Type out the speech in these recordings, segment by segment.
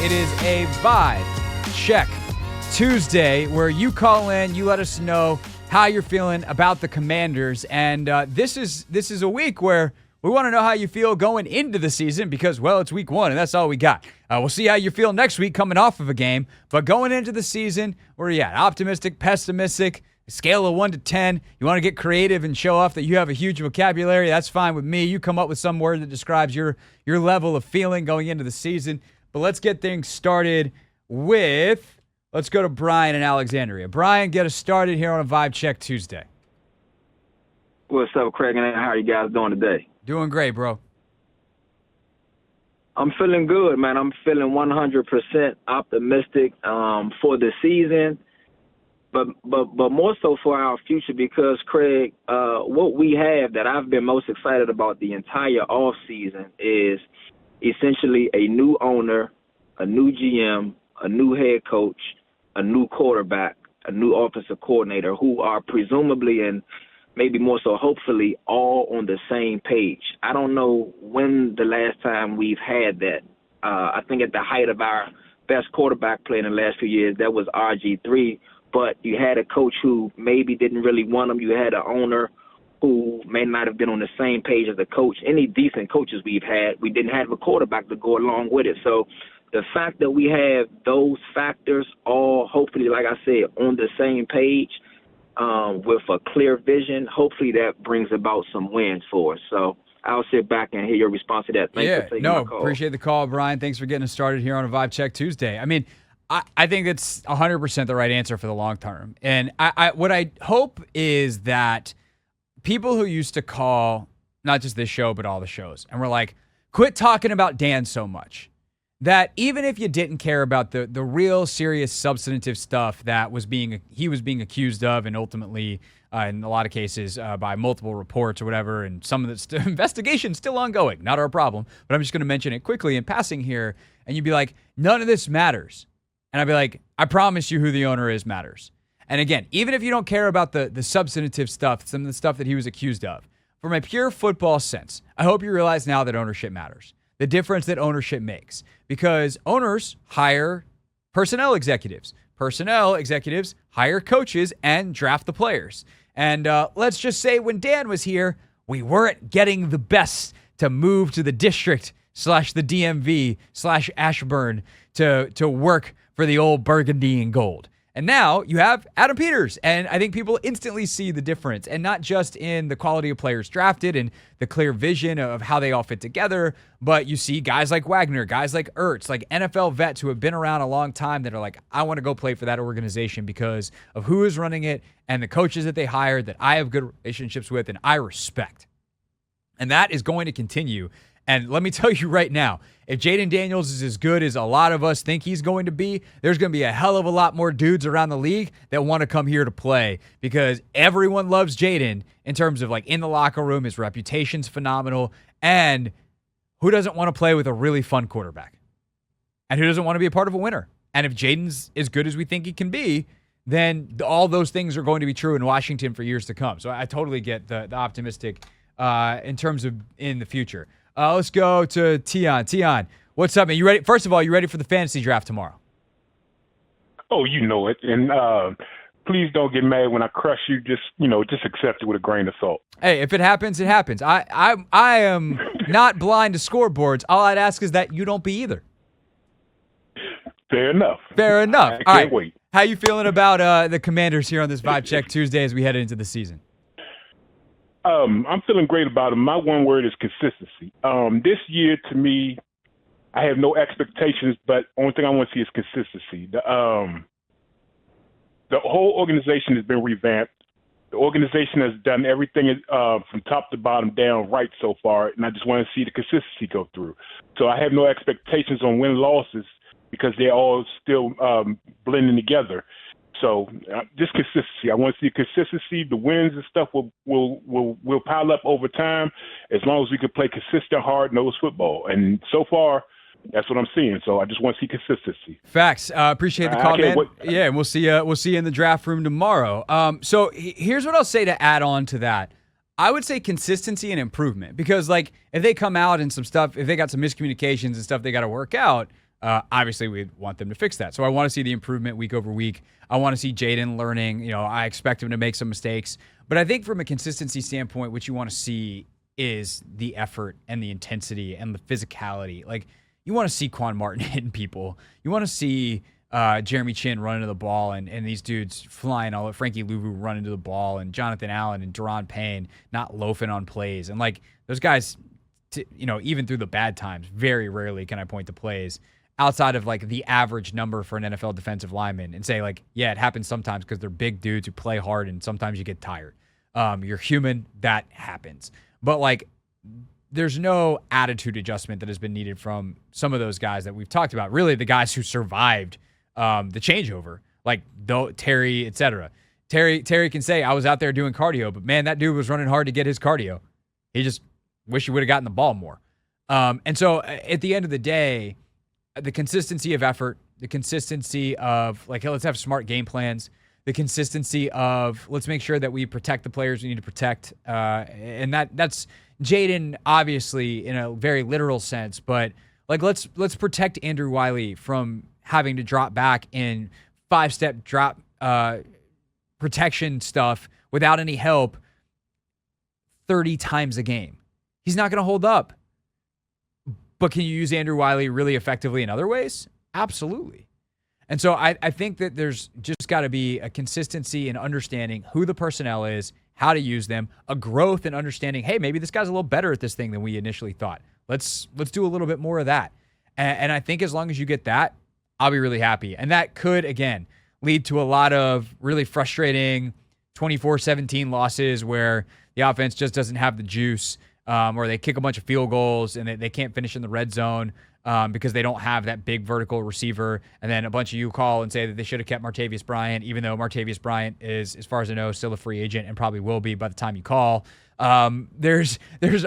It is a Vibe Check Tuesday where you call in, you let us know how you're feeling about the Commanders. And this is a week where we want to know how you feel going into the season because, well, it's week one and that's all we got. We'll see how you feel next week coming off of a game. But going into the season, where are you at? Optimistic, pessimistic? Scale of 1 to 10. You want to get creative and show off that you have a huge vocabulary? That's fine with me. You come up with some word that describes your level of feeling going into the season. But let's get things started with, let's go to Brian in Alexandria. Brian, get us started here on a Vibe Check Tuesday. What's up, Craig? And how are you guys doing today? Doing great, bro. I'm feeling good, man. I'm feeling 100% optimistic for the season. But more so for our future because, Craig, what we have that I've been most excited about the entire offseason is essentially a new owner, a new GM, a new head coach, a new quarterback, a new offensive coordinator who are presumably and maybe more so hopefully all on the same page. I don't know when the last time we've had that. I think at the height of our best quarterback play in the last few years, that was RG3. But you had a coach who maybe didn't really want him. You had an owner who may not have been on the same page as the coach. Any decent coaches we've had, we didn't have a quarterback to go along with it. So the fact that we have those factors all, hopefully, like I said, on the same page with a clear vision, hopefully that brings about some wins for us. So I'll sit back and hear your response to that. Thanks for taking my call. Appreciate the call, Brian. Thanks for getting us started here on a Vibe Check Tuesday. I mean, I think it's 100% the right answer for the long term. And what I hope is that people who used to call, not just this show, but all the shows, and we're like, quit talking about Dan so much. That even if you didn't care about the real serious substantive stuff that he was being accused of and ultimately, in a lot of cases, by multiple reports or whatever, and some of the investigation's still ongoing, not our problem, but I'm just going to mention it quickly in passing here, and you'd be like, none of this matters. And I'd be like, I promise you who the owner is matters. And again, even if you don't care about the substantive stuff, some of the stuff that he was accused of, from a pure football sense, I hope you realize now that ownership matters. The difference that ownership makes. Because owners hire personnel executives. Personnel executives hire coaches and draft the players. And let's just say when Dan was here, we weren't getting the best to move to the district / the DMV / Ashburn to work for the old burgundy and gold. And now you have Adam Peters, and I think people instantly see the difference, and not just in the quality of players drafted and the clear vision of how they all fit together, but you see guys like Wagner, guys like Ertz, like NFL vets who have been around a long time that are like, I want to go play for that organization because of who is running it and the coaches that they hired that I have good relationships with and I respect. And that is going to continue. And let me tell you right now, if Jaden Daniels is as good as a lot of us think he's going to be, there's going to be a hell of a lot more dudes around the league that want to come here to play because everyone loves Jaden in terms of like in the locker room, his reputation's phenomenal, and who doesn't want to play with a really fun quarterback? And who doesn't want to be a part of a winner? And if Jaden's as good as we think he can be, then all those things are going to be true in Washington for years to come. So I totally get the optimistic in terms of in the future. Let's go to Tion. Tion, what's up, man? You ready? First of all, you ready for the fantasy draft tomorrow? Oh, you know it. And please don't get mad when I crush you. Just accept it with a grain of salt. Hey, if it happens, it happens. I am not blind to scoreboards. All I'd ask is that you don't be either. Fair enough. Fair enough. I can't wait. How you feeling about the Commanders here on this Vibe Check Tuesday as we head into the season? I'm feeling great about it. My one word is consistency. This year, to me, I have no expectations, but only thing I want to see is consistency. The whole organization has been revamped. The organization has done everything from top to bottom down right so far, and I just want to see the consistency go through. So I have no expectations on win-losses because they're all still blending together. So just consistency. I want to see consistency. The wins and stuff will pile up over time as long as we can play consistent, hard-nosed football. And so far, that's what I'm seeing. So I just want to see consistency. Facts. Appreciate the call, man. Yeah, we'll see you in the draft room tomorrow. So here's what I'll say to add on to that. I would say consistency and improvement because, like, if they come out and some stuff, if they got some miscommunications and stuff they got to work out, Obviously, we want them to fix that. So I want to see the improvement week over week. I want to see Jaden learning. I expect him to make some mistakes. But I think from a consistency standpoint, what you want to see is the effort and the intensity and the physicality. Like, you want to see Quan Martin hitting people. You want to see Jeremy Chin run into the ball and these dudes flying all over. Frankie Louvu run into the ball and Jonathan Allen and Deron Payne not loafing on plays. And, like, those guys, even through the bad times, very rarely can I point to plays outside of, like, the average number for an NFL defensive lineman and say, like, yeah, it happens sometimes because they're big dudes who play hard and sometimes you get tired. You're human. That happens. But, like, there's no attitude adjustment that has been needed from some of those guys that we've talked about. Really, the guys who survived the changeover, like Terry, etc. Terry can say, I was out there doing cardio, but man, that dude was running hard to get his cardio. He just wish he would have gotten the ball more. And so at the end of the day, the consistency of effort, the consistency of, like, hey, let's have smart game plans, the consistency of let's make sure that we protect the players we need to protect. And that's Jaden, obviously, in a very literal sense, but, like, let's protect Andrew Wiley from having to drop back in 5-step drop protection stuff without any help 30 times a game. He's not going to hold up. But can you use Andrew Wiley really effectively in other ways? Absolutely. And so I think that there's just got to be a consistency in understanding who the personnel is, how to use them, a growth in understanding, hey, maybe this guy's a little better at this thing than we initially thought. Let's do a little bit more of that. And I think as long as you get that, I'll be really happy. And that could, again, lead to a lot of really frustrating 24-17 losses where the offense just doesn't have the juice, or they kick a bunch of field goals and they can't finish in the red zone because they don't have that big vertical receiver. And then a bunch of you call and say that they should have kept Martavius Bryant, even though Martavius Bryant is, as far as I know, still a free agent and probably will be by the time you call. There's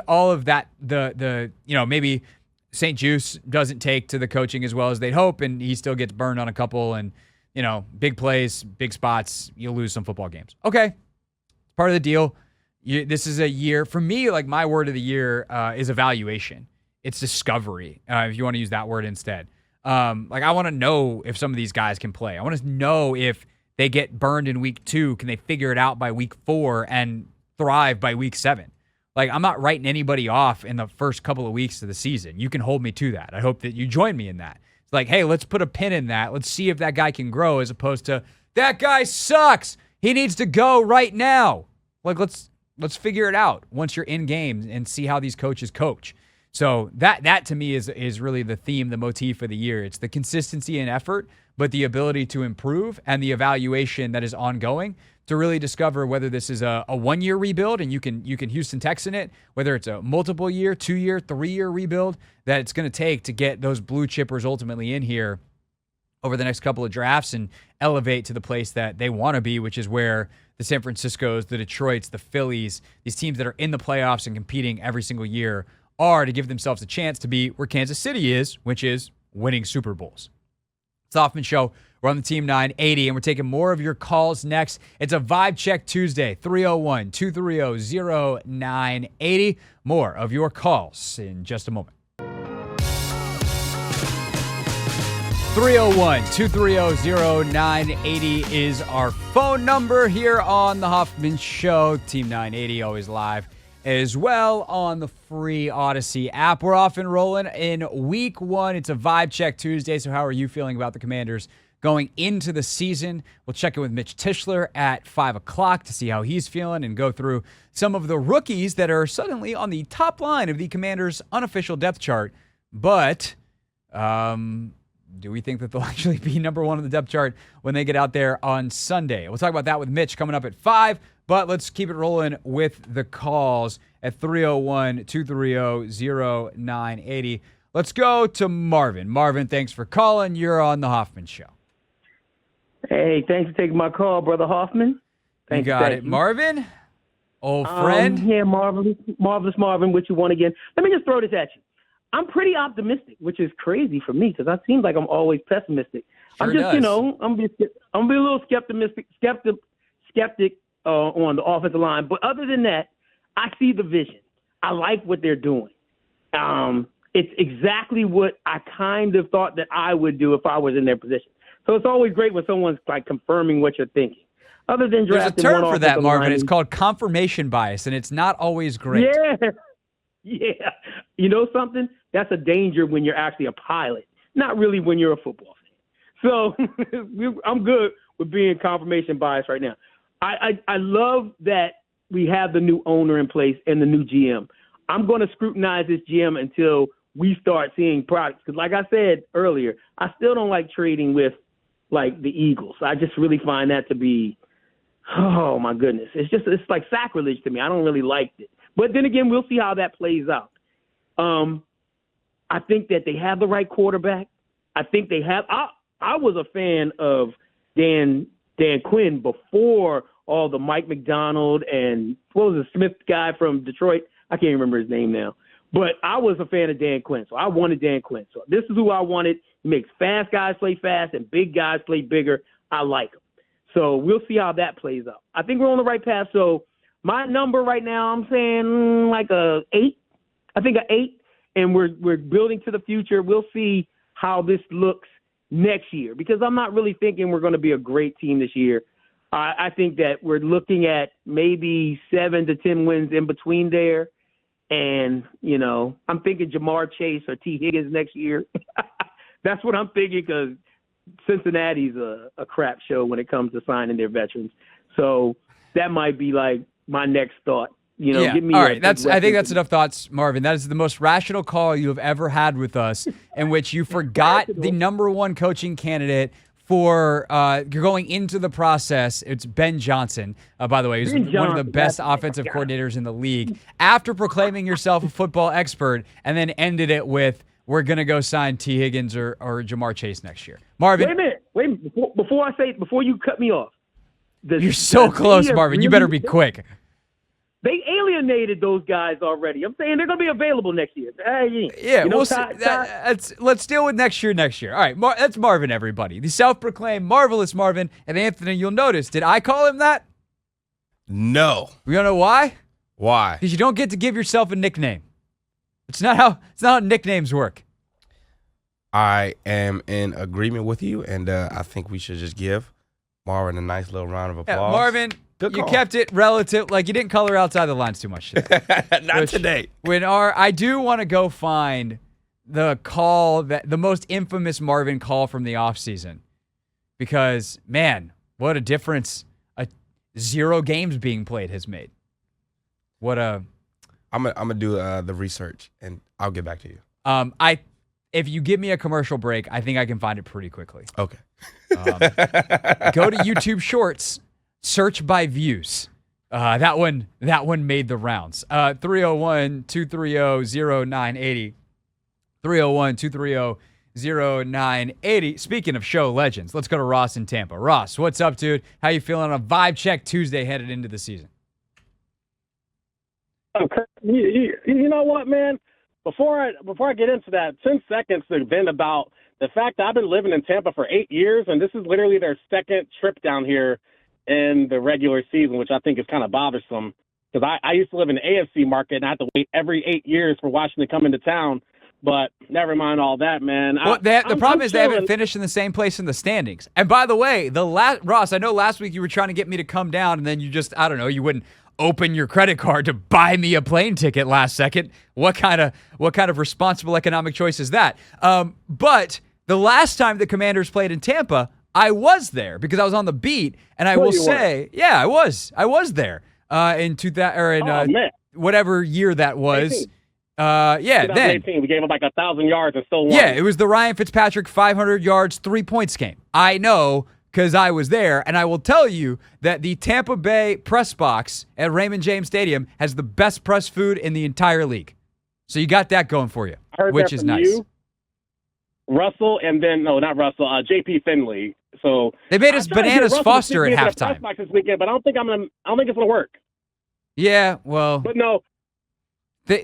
all of that. Maybe St. Juice doesn't take to the coaching as well as they'd hope, and he still gets burned on a couple. And big plays, big spots, you'll lose some football games. Okay, it's part of the deal. This is a year for me. Like, my word of the year is evaluation. It's discovery, if you want to use that word instead. I want to know if some of these guys can play. I want to know if they get burned in week 2, can they figure it out by week 4 and thrive by week 7? Like, I'm not writing anybody off in the first couple of weeks of the season. You can hold me to that. I hope that you join me in that. It's like, hey, let's put a pin in that. Let's see if that guy can grow, as opposed to, that guy sucks. He needs to go right now. Like, let's figure it out once you're in games and see how these coaches coach. So that to me is really the theme, the motif of the year. It's the consistency and effort, but the ability to improve and the evaluation that is ongoing to really discover whether this is a 1-year rebuild and you can Houston Texan it, whether it's a multiple year, 2-year, 3-year rebuild that it's going to take to get those blue chippers ultimately in here over the next couple of drafts and elevate to the place that they want to be, which is where the San Franciscos, the Detroits, the Phillies, these teams that are in the playoffs and competing every single year are, to give themselves a chance to be where Kansas City is, which is winning Super Bowls. It's the Hoffman Show. We're on the Team 980, and we're taking more of your calls next. It's a Vibe Check Tuesday, 301-230-0980. More of your calls in just a moment. 301-230-0980 is our phone number here on the Hoffman Show. Team 980, always live as well on the free Odyssey app. We're off and rolling in week 1. It's a Vibe Check Tuesday, so how are you feeling about the Commanders going into the season? We'll check in with Mitch Tischler at 5 o'clock to see how he's feeling and go through some of the rookies that are suddenly on the top line of the Commanders' unofficial depth chart. But do we think that they'll actually be number 1 on the depth chart when they get out there on Sunday? We'll talk about that with Mitch coming up at 5, but let's keep it rolling with the calls at 301-230-0980. Let's go to Marvin. Marvin, thanks for calling. You're on the Hoffman Show. Hey, thanks for taking my call, Brother Hoffman. You got it. Marvin, old friend. Yeah, Marvelous Marvin, what you want again? Let me just throw this at you. I'm pretty optimistic, which is crazy for me because I seem like I'm always pessimistic. Sure I'm just, does. I'm be a little skeptic on the offensive line. But other than that, I see the vision. I like what they're doing. it's exactly what I kind of thought that I would do if I was in their position. So it's always great when someone's like confirming what you're thinking. Other than There's a drafting term one for that, offensive Marvin. It's lineman. called confirmation bias, and it's not always great. Yeah. You know something? That's a danger when you're actually a pilot, not really when you're a football fan. So I'm good with being confirmation bias right now. I love that we have the new owner in place and the new GM. I'm going to scrutinize this GM until we start seeing products. Because like I said earlier, I still don't like trading with, like, the Eagles. I just really find that to be, oh, my goodness. It's like sacrilege to me. I don't really like it. But then again, we'll see how that plays out. I think that they have the right quarterback. I think they have I was a fan of Dan Quinn before all the Mike McDonald and what was the Smith guy from Detroit? I can't remember his name now. But I was a fan of Dan Quinn, so I wanted Dan Quinn. So this is who I wanted. He makes fast guys play fast and big guys play bigger. I like him. So we'll see how that plays out. I think we're on the right path. So my number right now, I'm saying like a 8. I think an 8, and we're building to the future. We'll see how this looks next year because I'm not really thinking we're going to be a great team this year. I think that we're looking at maybe 7 to 10 wins in between there. And, you know, I'm thinking Jamar Chase or T. Higgins next year. That's what I'm thinking because Cincinnati's a crap show when it comes to signing their veterans. So that might be like my next thought. You know, give me all right. I think that's enough thoughts, Marvin. That is the most rational call you have ever had with us, in which you forgot the number one coaching candidate for you're going into the process. It's Ben Johnson, by the way. He's one of the best offensive coordinators in the league. After proclaiming yourself a football expert, and then ended it with, we're going to go sign T. Higgins or Jamar Chase next year. Marvin. Wait a minute. Before you cut me off. You're so close, Marvin. You better be quick. They alienated those guys already. I'm saying they're going to be available next year. Yeah, you know, let's deal with next year. All right, that's Marvin, everybody. The self-proclaimed Marvelous Marvin. And Anthony, you'll notice, did I call him that? No. You know why? Why? Because you don't get to give yourself a nickname. It's not how nicknames work. I am in agreement with you, and I think we should just give Marvin a nice little round of applause. Yeah, Marvin, you kept it relative, like you didn't color outside the lines too much today. Not today. I do want to go find the call, the most infamous Marvin call from the offseason. Because, man, what a difference 0 games being played has made. I'm gonna do the research, and I'll get back to you. If you give me a commercial break, I think I can find it pretty quickly. Okay. Go to YouTube Shorts, search by views. That one made the rounds. 301-230-0980. 301-230-0980. Speaking of show legends, let's go to Ross in Tampa. Ross, what's up, dude? How you feeling on a Vibe Check Tuesday headed into the season? You know what, man? Before I get into that, 10 seconds to vent about the fact that I've been living in Tampa for 8 years, and this is literally their second trip down here in the regular season, which I think is kind of bothersome. Because I used to live in the AFC market, and I had to wait every 8 years for Washington to come into town. But never mind all that, man. Well, the problem is they haven't finished in the same place in the standings. And by the way, Ross, I know last week you were trying to get me to come down, and then you just, I don't know, you wouldn't open your credit card to buy me a plane ticket last second. What kind of responsible economic choice is that? But the last time the Commanders played in Tampa, I was there because I was on the beat, and I will say, yeah, I was there in 2000 or in whatever year that was. 18. Yeah, 2018, then we gave up like 1,000 yards and still won. Yeah, it was the Ryan Fitzpatrick 500 yards 3 points game. I know, because I was there, and I will tell you that the Tampa Bay press box at Raymond James Stadium has the best press food in the entire league. So you got that going for you, which is nice. You, Russell, and then not Russell, J.P. Finley. So they made us Bananas Foster at halftime. Press box this weekend, but I don't think it's gonna work. Yeah, well, but no.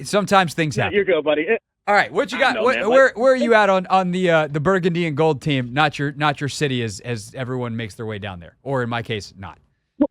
Sometimes things happen. You're good, buddy. All right, what you got? Where are you at on the burgundy and gold team? Not your city as everyone makes their way down there, or in my case, not. Well,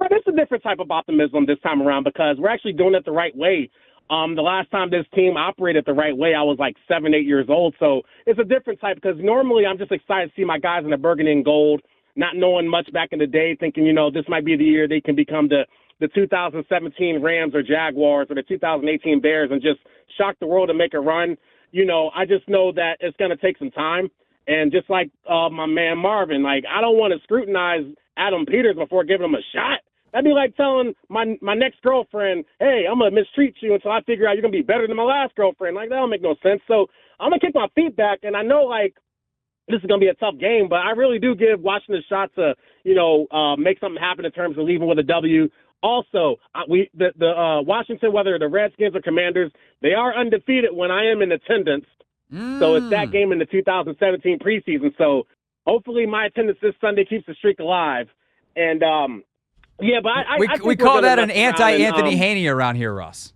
it's a different type of optimism this time around because we're actually doing it the right way. The last time this team operated the right way, I was like 7, 8 years old. So it's a different type because normally I'm just excited to see my guys in the burgundy and gold, not knowing much back in the day, thinking, this might be the year they can become the 2017 Rams or Jaguars or the 2018 Bears and just shock the world and make a run. I just know that it's going to take some time. And just like my man Marvin, like, I don't want to scrutinize Adam Peters before giving him a shot. That'd be like telling my next girlfriend, hey, I'm going to mistreat you until I figure out you're going to be better than my last girlfriend. Like, that don't make no sense. So I'm going to kick my feet back. And I know, like, this is going to be a tough game, but I really do give Washington a shot to, make something happen in terms of leaving with a W. Also, the Washington, whether the Redskins or Commanders, they are undefeated when I am in attendance. So it's that game in the 2017 preseason. So hopefully my attendance this Sunday keeps the streak alive. And, but I think we call that an anti-Anthony Haney around here, Russ.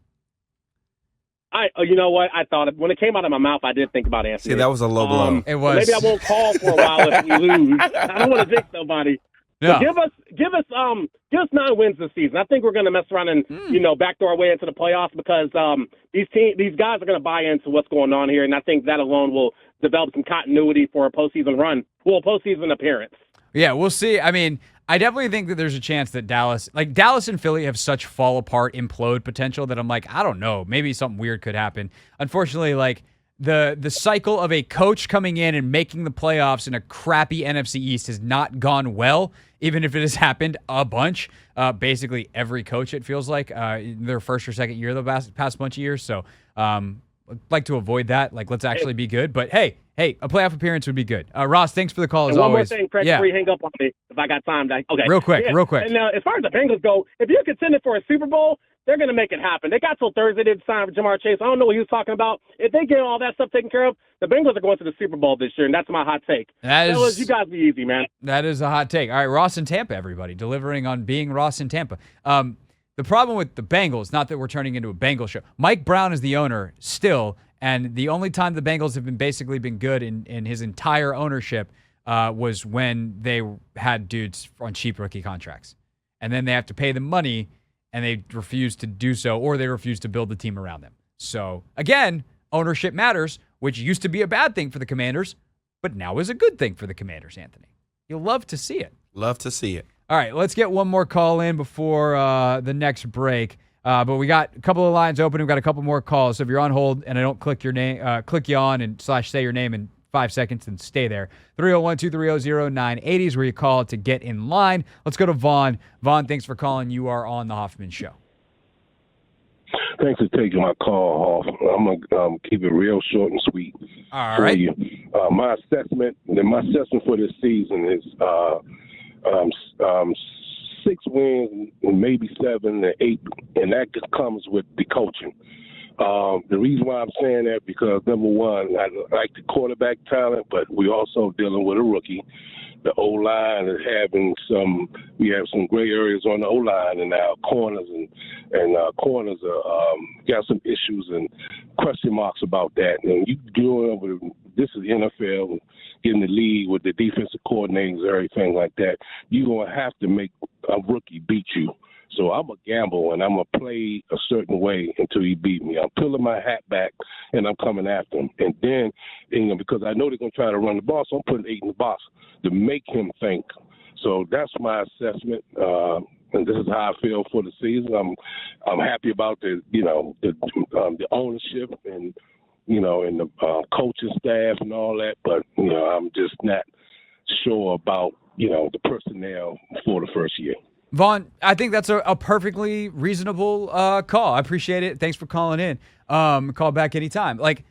You know what? I thought when it came out of my mouth, I did think about Anthony. See, that was a low blow. It was. Maybe I won't call for a while if we lose. I don't want to jinx nobody. No. But give us 9 wins this season. I think we're going to mess around and backdoor our way into the playoffs because these guys are going to buy into what's going on here, and I think that alone will develop some continuity for a postseason run. Well, postseason appearance. Yeah, we'll see. I mean, I definitely think that there's a chance that Dallas and Philly have such fall apart, implode potential that I'm like, I don't know, maybe something weird could happen. Unfortunately, like the cycle of a coach coming in and making the playoffs in a crappy NFC East has not gone well, even if it has happened a bunch. Basically every coach, it feels like, their first or second year the past bunch of years. So I'd like to avoid that. Like, let's actually be good. But hey, a playoff appearance would be good. Ross, thanks for the call as one always. One more thing, Craig, before you hang up on me, if I got time. Okay. Real quick. And as far as the Bengals go, if you're contending for a Super Bowl, they're going to make it happen. They got till Thursday to sign for Jamar Chase. I don't know what he was talking about. If they get all that stuff taken care of, the Bengals are going to the Super Bowl this year, and that's my hot take. Fellas, you guys be easy, man. That is a hot take. All right, Ross in Tampa, everybody, delivering on being Ross in Tampa. The problem with the Bengals, not that we're turning into a Bengal show. Mike Brown is the owner still, and the only time the Bengals have been good in his entire ownership was when they had dudes on cheap rookie contracts. And then they have to pay them money, and they refuse to do so, or they refuse to build the team around them. So, again, ownership matters, which used to be a bad thing for the Commanders, but now is a good thing for the Commanders, Anthony. You'll love to see it. Love to see it. All right, let's get one more call in before the next break. But we got a couple of lines open. We've got a couple more calls. So if you're on hold and I don't click your name, click you on and / say your name in 5 seconds, then stay there. 301-230-0980 is where you call to get in line. Let's go to Vaughn. Vaughn, thanks for calling. You are on the Hoffman Show. Thanks for taking my call, Hoff. I'm going to keep it real short and sweet. All right. You. My assessment for this season is 6 wins, and maybe 7 or 8, and that just comes with the coaching. The reason why I'm saying that because, number one, I like the quarterback talent, but we're also dealing with a rookie. The O-line is we have some gray areas on the O-line, and our corners corners are got some issues and question marks about that. And you dealing with this is the NFL, getting the league with the defensive coordinators and everything like that. You're gonna have to make a rookie beat you. So I'm a gamble, and I'm going to play a certain way until he beat me. I'm pulling my hat back, and I'm coming after him. And then, because I know they're going to try to run the ball, so I'm putting 8 in the box to make him think. So that's my assessment, and this is how I feel for the season. I'm happy about the ownership and the coaching staff and all that, but I'm just not sure about the personnel for the first year. Vaughn, I think that's a perfectly reasonable call. I appreciate it. Thanks for calling in. Call back anytime. Like,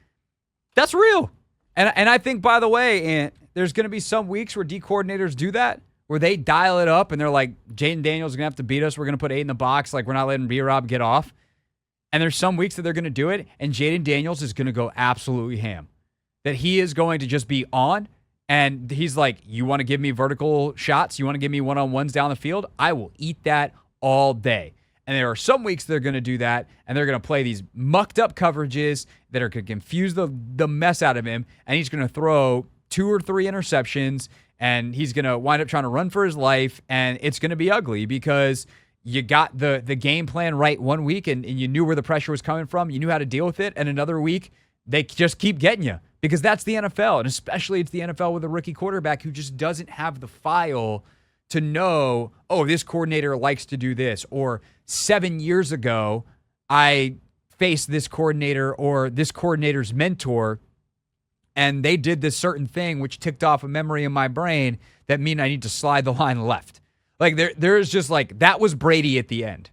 that's real. And I think, by the way, there's going to be some weeks where D coordinators do that, where they dial it up and they're like, Jaden Daniels is going to have to beat us. We're going to put 8 in the box. Like, we're not letting B-Rob get off. And there's some weeks that they're going to do it, and Jaden Daniels is going to go absolutely ham. That he is going to just be on. And he's like, you want to give me vertical shots? You want to give me one-on-ones down the field? I will eat that all day. And there are some weeks they're going to do that, and they're going to play these mucked up coverages that are going to confuse the mess out of him, and he's going to throw 2 or 3 interceptions, and he's going to wind up trying to run for his life, and it's going to be ugly because you got the game plan right one week and you knew where the pressure was coming from. You knew how to deal with it. And another week, they just keep getting you because that's the NFL. And especially it's the NFL with a rookie quarterback who just doesn't have the file to know, oh, this coordinator likes to do this. Or 7 years ago, I faced this coordinator or this coordinator's mentor, and they did this certain thing which ticked off a memory in my brain that mean I need to slide the line left. Like there's just like, that was Brady at the end.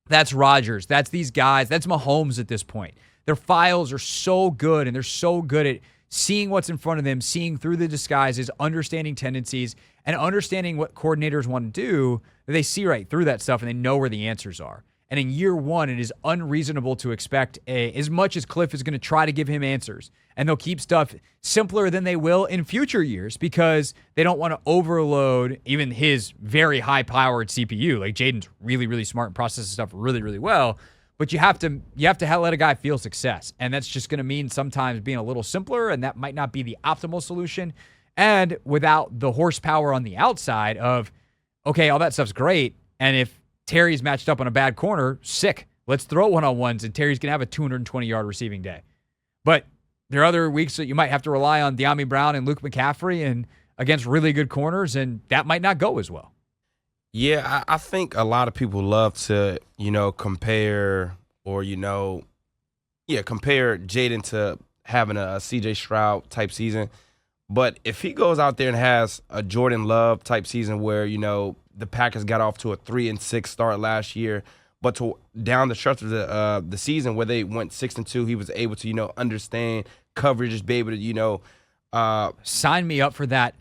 That's Rodgers. That's these guys. That's Mahomes at this point. Their files are so good, and they're so good at seeing what's in front of them, seeing through the disguises, understanding tendencies, and understanding what coordinators want to do, that they see right through that stuff and they know where the answers are. And in year one, it is unreasonable to expect as much as Cliff is going to try to give him answers. And they'll keep stuff simpler than they will in future years because they don't want to overload even his very high-powered CPU. Like Jaden's really, really smart and processes stuff really, really well. But you have to let a guy feel success. And that's just going to mean sometimes being a little simpler, and that might not be the optimal solution. And without the horsepower on the outside of, okay, all that stuff's great. And if Terry's matched up on a bad corner, sick. Let's throw one-on-ones, and Terry's going to have a 220-yard receiving day. But there are other weeks that you might have to rely on De'Ami Brown and Luke McCaffrey and against really good corners, and that might not go as well. Yeah, I think a lot of people love to, compare or, compare Jaden to having a C.J. Stroud type season. But if he goes out there and has a Jordan Love type season where, the Packers got off to a 3-6 start last year, but down the stretch of the season where they went 6-2, he was able to, understand coverages, be able to, sign me up for that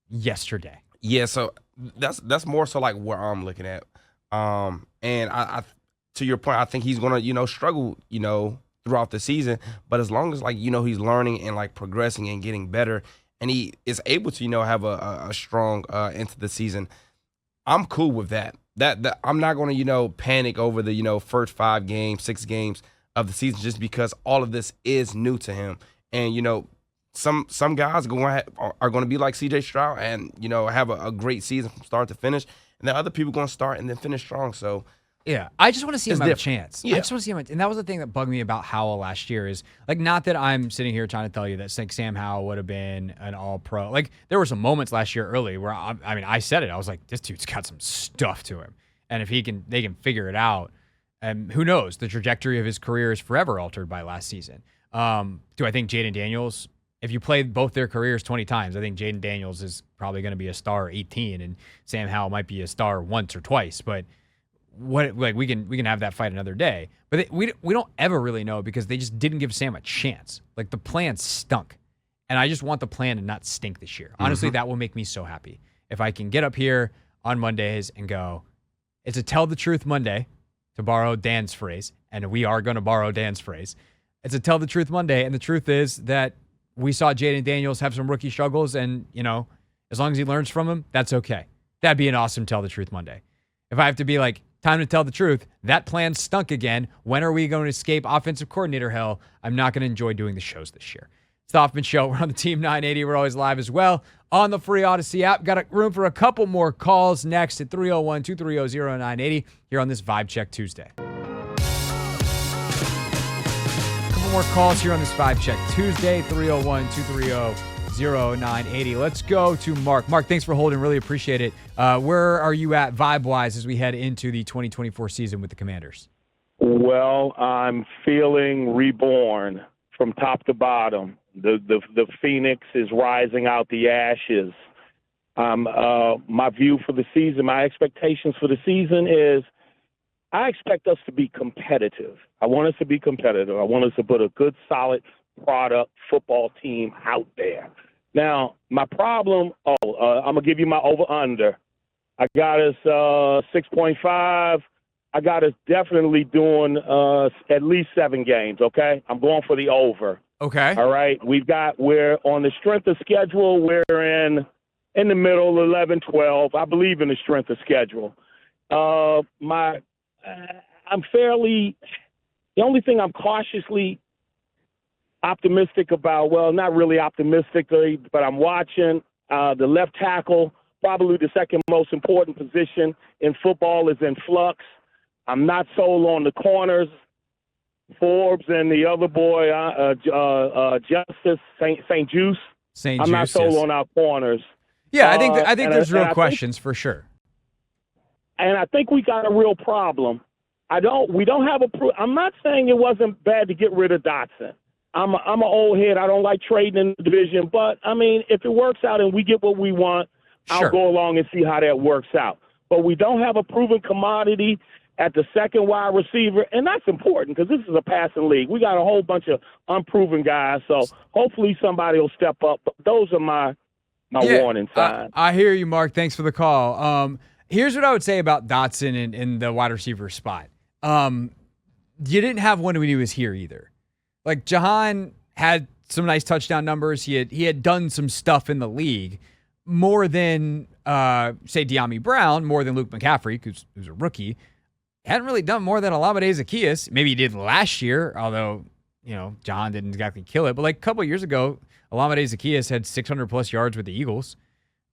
yesterday. Yeah, so that's more so like where I'm looking at. And I to your point, I think he's gonna, struggle, throughout the season. But as long as he's learning and progressing and getting better, and he is able to, have a strong into the season, I'm cool with that. That I'm not gonna, panic over the, first 5 games, 6 games of the season just because all of this is new to him. And, some guys are going to be like C.J. Stroud and, have a great season from start to finish. And then other people going to start and then finish strong. So, yeah, I just want to see him have a chance. Yeah. I just want to see him. And that was the thing that bugged me about Howell last year is, not that I'm sitting here trying to tell you that Sam Howell would have been an all-pro. There were some moments last year early where, I said it. I was like, this dude's got some stuff to him. And if they can figure it out, and who knows, the trajectory of his career is forever altered by last season. Do I think Jaden Daniels, if you played both their careers 20 times, I think Jaden Daniels is probably going to be a star 18, and Sam Howell might be a star once or twice. But we can have that fight another day. But we don't ever really know because they just didn't give Sam a chance. The plan stunk, and I just want the plan to not stink this year. Honestly, that will make me so happy if I can get up here on Mondays and go, it's a tell the truth Monday, to borrow Dan's phrase, and we are going to borrow Dan's phrase. It's a tell the truth Monday, and the truth is that we saw Jaden Daniels have some rookie struggles, and, as long as he learns from them, that's okay. That'd be an awesome Tell the Truth Monday. If I have to be time to tell the truth, that plan stunk again. When are we going to escape offensive coordinator hell? I'm not going to enjoy doing the shows this year. It's the Hoffman Show. We're on the Team 980. We're always live as well on the free Odyssey app. Got room for a couple more calls next at 301-230-0980 here on this Vibe Check Tuesday. More calls here on this Vibe Check Tuesday, 301-230-0980. Let's go to Mark. Mark, thanks for holding. Really appreciate it. Where are you at vibe-wise as we head into the 2024 season with the Commanders? Well, I'm feeling reborn from top to bottom. The phoenix is rising out the ashes. My view for the season, my expectations for the season is I expect us to be competitive. I want us to be competitive. I want us to put a good, solid product football team out there. Now, my problem, I'm going to give you my over-under. I got us 6.5. I got us definitely doing at least 7 games, okay? I'm going for the over. Okay. All right? We're on the strength of schedule. We're in the middle, 11, 12. I believe in the strength of schedule. The only thing I'm cautiously optimistic about, well, not really optimistically, but I'm watching the left tackle probably the second most important position in football is in flux. I'm not sold on the corners. Forbes and the other boy, Justice St. Juice. I'm not sold on our corners. Yeah, I think there's real questions for sure. And I think we got a real problem. We don't have I'm not saying it wasn't bad to get rid of Dotson. I'm an old head. I don't like trading in the division, but I mean, if it works out and we get what we want, sure, I'll go along and see how that works out. But we don't have a proven commodity at the second wide receiver, and that's important because this is a passing league. We got a whole bunch of unproven guys, so hopefully somebody will step up. But those are my warning signs. I hear you, Mark. Thanks for the call. Here's what I would say about Dotson in the wide receiver spot. You didn't have one when he was here either. Like, Jahan had some nice touchdown numbers. He had done some stuff in the league more than, say, De'Ami Brown, more than Luke McCaffrey, who's a rookie. Hadn't really done more than Olamide Zaccheaus. Maybe he did last year, although, Jahan didn't exactly kill it. But like a couple of years ago, Olamide Zaccheaus had 600-plus yards with the Eagles.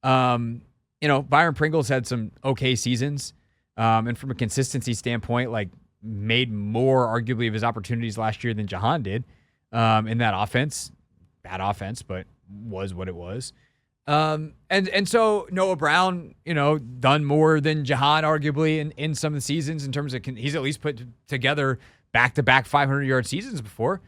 Byron Pringles had some okay seasons. And from a consistency standpoint, like, made more arguably of his opportunities last year than Jahan did in that offense. Bad offense, but was what it was. And so Noah Brown, done more than Jahan arguably in some of the seasons in terms of he's at least put together back-to-back 500-yard seasons before.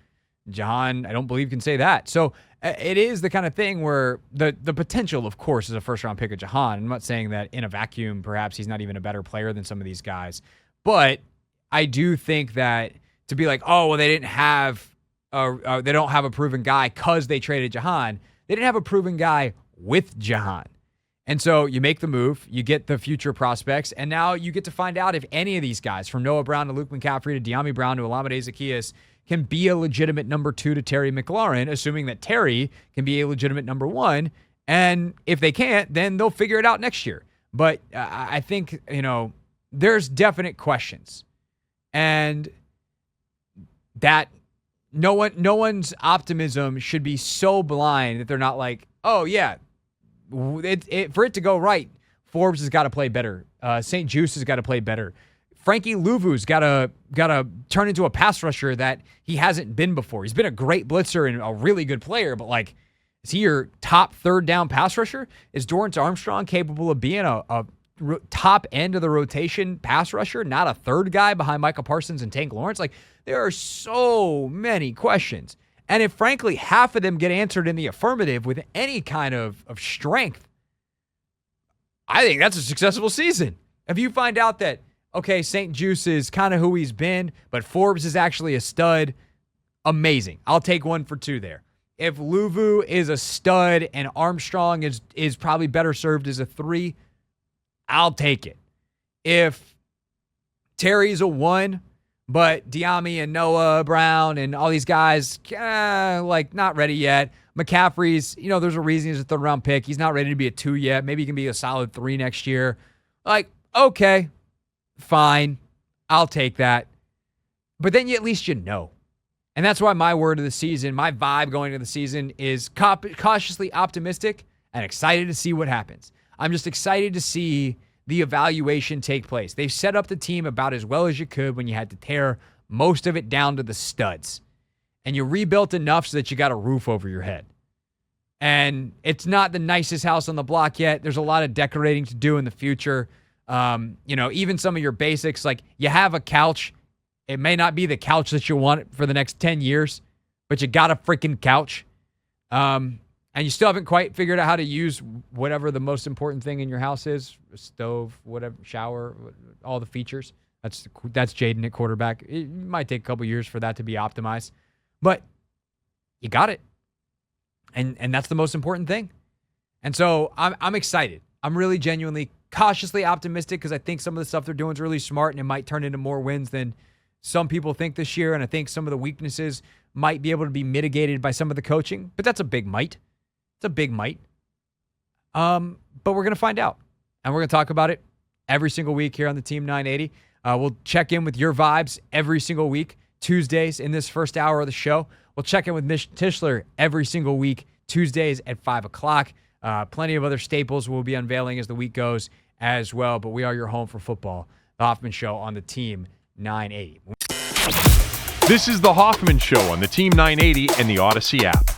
Jahan, I don't believe, can say that. So it is the kind of thing where the potential, of course, is a first-round pick of Jahan. I'm not saying that in a vacuum perhaps he's not even a better player than some of these guys. But I do think that to be like, oh, well, they don't have a proven guy because they traded Jahan. They didn't have a proven guy with Jahan. And so you make the move, you get the future prospects, and now you get to find out if any of these guys, from Noah Brown to Luke McCaffrey to De'Ami Brown to Olamide Zaccheaus, can be a legitimate number 2 to Terry McLaurin, assuming that Terry can be a legitimate number 1. And if they can't, then they'll figure it out next year. But I think, there's definite questions. And that no one's optimism should be so blind that they're not like, oh, yeah, for it to go right, Forbes has got to play better. St. Juice has got to play better. Frankie Louvu's got to turn into a pass rusher that he hasn't been before. He's been a great blitzer and a really good player, but like, is he your top third down pass rusher? Is Dorrance Armstrong capable of being a top end of the rotation pass rusher, not a third guy behind Micah Parsons and Tank Lawrence? Like, there are so many questions. And if, frankly, half of them get answered in the affirmative with any kind of strength, I think that's a successful season. If you find out that, okay, St. Juice is kind of who he's been, but Forbes is actually a stud, amazing. I'll take 1 for 2 there. If Louvu is a stud and Armstrong is probably better served as a 3, I'll take it. If Terry's a 1, but De'Ami and Noah Brown and all these guys, not ready yet. McCaffrey's, there's a reason he's a third-round pick. He's not ready to be a 2 yet. Maybe he can be a solid 3 next year. Like, okay, fine. I'll take that. But then at least you know. And that's why my word of the season, my vibe going into the season is cautiously optimistic and excited to see what happens. I'm just excited to see the evaluation take place. They've set up the team about as well as you could when you had to tear most of it down to the studs. And you rebuilt enough so that you got a roof over your head. And it's not the nicest house on the block yet. There's a lot of decorating to do in the future. Even some of your basics, like you have a couch. It may not be the couch that you want for the next 10 years, but you got a freaking couch. And you still haven't quite figured out how to use whatever the most important thing in your house is, a stove, whatever, shower, all the features. That's Jaden at quarterback. It might take a couple years for that to be optimized, but you got it. And that's the most important thing. And so I'm excited. I'm really genuinely cautiously optimistic because I think some of the stuff they're doing is really smart and it might turn into more wins than some people think this year. And I think some of the weaknesses might be able to be mitigated by some of the coaching, but that's a big might. It's a big might. But we're going to find out. And we're going to talk about it every single week here on the Team 980. We'll check in with your vibes every single week, Tuesdays in this first hour of the show. We'll check in with Mitch Tischler every single week, Tuesdays at 5 o'clock. Plenty of other staples we'll be unveiling as the week goes as well. But we are your home for football. The Hoffman Show on the Team 980. This is the Hoffman Show on the Team 980 and the Odyssey app.